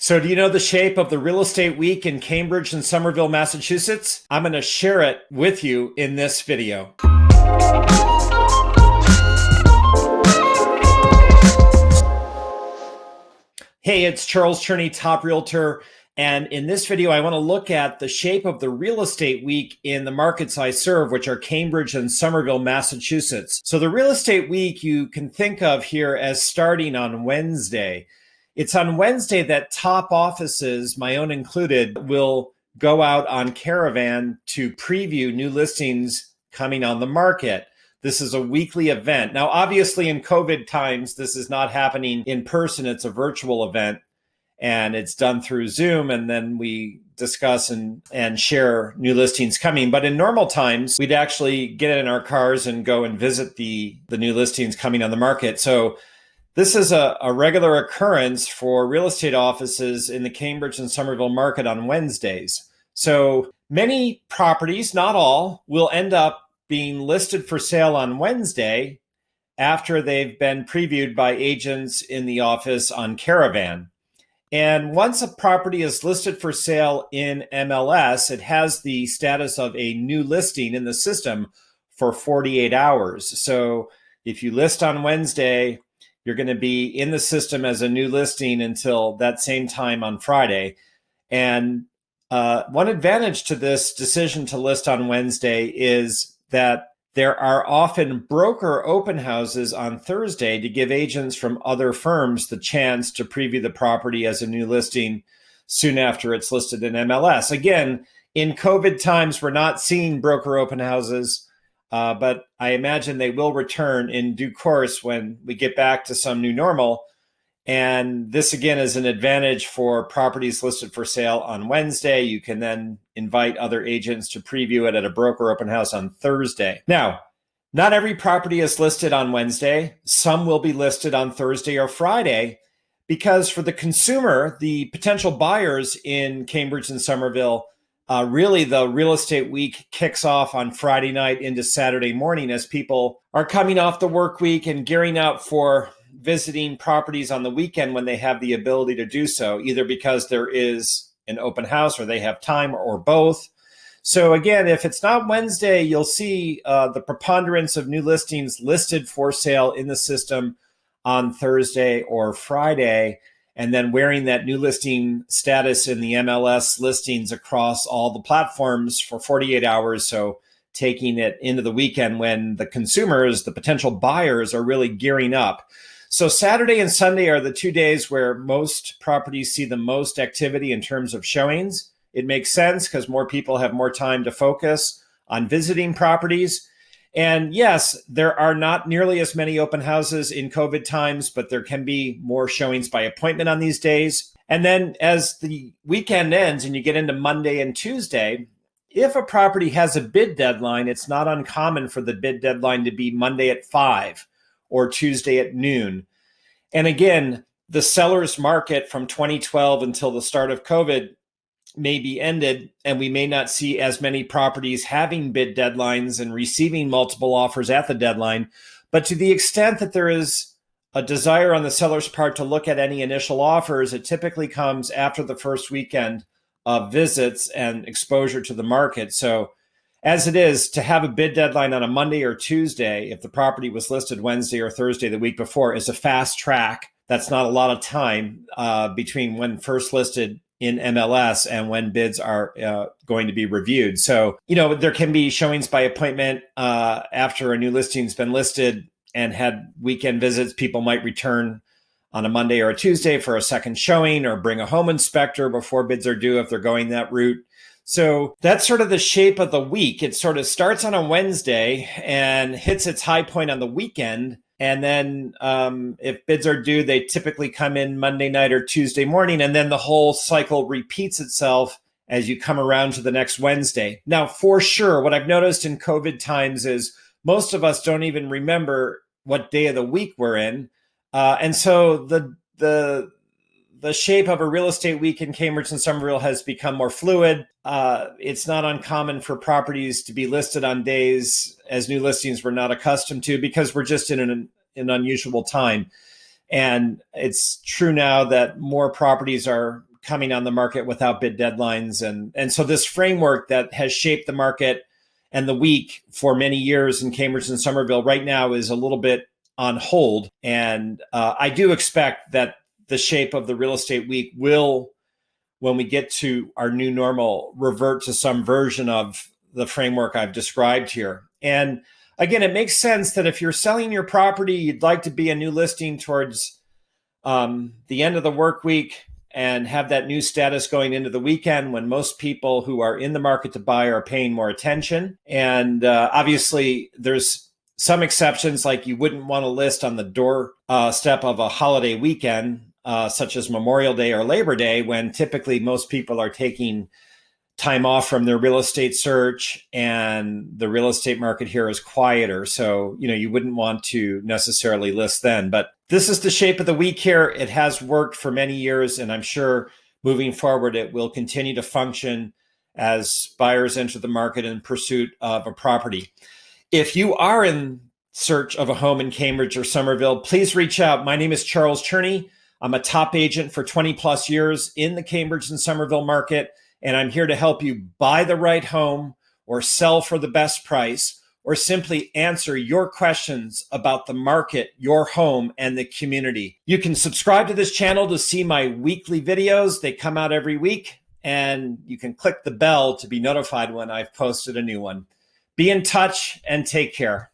So, do you know the shape of the real estate week in Cambridge and Somerville, Massachusetts? I'm going to share it with you in this video. Hey, it's Charles Cherney, top realtor. And in this video, I want to look at the shape of the real estate week in the markets I serve, which are Cambridge and Somerville, Massachusetts. So the real estate week you can think of here as starting on Wednesday. It's on Wednesday that top offices, my own included, will go out on caravan to preview new listings coming on the market. This is a weekly event. Now, obviously in COVID times, this is not happening in person. It's a virtual event and it's done through Zoom. And then we discuss and share new listings coming. But in normal times, we'd actually get in our cars and go and visit the new listings coming on the market. So this is a regular occurrence for real estate offices in the Cambridge and Somerville market on Wednesdays. So many properties, not all, will end up being listed for sale on Wednesday after they've been previewed by agents in the office on caravan. And once a property is listed for sale in MLS, it has the status of a new listing in the system for 48 hours. So if you list on Wednesday, you're going to be in the system as a new listing until that same time on Friday. And one advantage to this decision to list on Wednesday is that there are often broker open houses on Thursday to give agents from other firms the chance to preview the property as a new listing soon after it's listed in MLS. Again, in COVID times, we're not seeing broker open houses. But I imagine they will return in due course when we get back to some new normal. And this, again, is an advantage for properties listed for sale on Wednesday. You can then invite other agents to preview it at a broker open house on Thursday. Now, not every property is listed on Wednesday. Some will be listed on Thursday or Friday because for the consumer, the potential buyers in Cambridge and Somerville, really, the real estate week kicks off on Friday night into Saturday morning as people are coming off the work week and gearing up for visiting properties on the weekend when they have the ability to do so, either because there is an open house or they have time or both. So again, if it's not Wednesday, you'll see the preponderance of new listings listed for sale in the system on Thursday or Friday, and then wearing that new listing status in the MLS listings across all the platforms for 48 hours. So taking it into the weekend when the consumers, the potential buyers, are really gearing up. So Saturday and Sunday are the 2 days where most properties see the most activity in terms of showings. It makes sense because more people have more time to focus on visiting properties. And yes, there are not nearly as many open houses in COVID times, but there can be more showings by appointment on these days. And then as the weekend ends and you get into Monday and Tuesday, if a property has a bid deadline, it's not uncommon for the bid deadline to be Monday at 5 or Tuesday at noon. And again, the seller's market from 2012 until the start of COVID may be ended, and we may not see as many properties having bid deadlines and receiving multiple offers at the deadline. But to the extent that there is a desire on the seller's part to look at any initial offers, it typically comes after the first weekend of visits and exposure to the market. So as it is, to have a bid deadline on a Monday or Tuesday, if the property was listed Wednesday or Thursday the week before, is a fast track. That's not a lot of time between when first listed in MLS and when bids are going to be reviewed. So, there can be showings by appointment after a new listing's been listed and had weekend visits. People might return on a Monday or a Tuesday for a second showing or bring a home inspector before bids are due if they're going that route. So that's sort of the shape of the week. It sort of starts on a Wednesday and hits its high point on the weekend. And then if bids are due, they typically come in Monday night or Tuesday morning. And then the whole cycle repeats itself as you come around to the next Wednesday. Now, for sure, what I've noticed in COVID times is most of us don't even remember what day of the week we're in. And so the shape of a real estate week in Cambridge and Somerville has become more fluid. It's not uncommon for properties to be listed on days as new listings we're not accustomed to because we're just in an unusual time. And it's true now that more properties are coming on the market without bid deadlines. And so this framework that has shaped the market and the week for many years in Cambridge and Somerville right now is a little bit on hold. And I do expect that the shape of the real estate week will, when we get to our new normal, revert to some version of the framework I've described here. And again, it makes sense that if you're selling your property, you'd like to be a new listing towards the end of the work week and have that new status going into the weekend when most people who are in the market to buy are paying more attention. And obviously, there's some exceptions, like you wouldn't want to list on the doorstep of a holiday weekend, such as Memorial Day or Labor Day, when typically most people are taking time off from their real estate search and the real estate market here is quieter. So, you wouldn't want to necessarily list then. But this is the shape of the week here. It has worked for many years, and I'm sure moving forward, it will continue to function as buyers enter the market in pursuit of a property. If you are in search of a home in Cambridge or Somerville, please reach out. My name is Charles Cherney. I'm a top agent for 20 plus years in the Cambridge and Somerville market, and I'm here to help you buy the right home or sell for the best price, or simply answer your questions about the market, your home, and the community. You can subscribe to this channel to see my weekly videos. They come out every week, and you can click the bell to be notified when I've posted a new one. Be in touch and take care.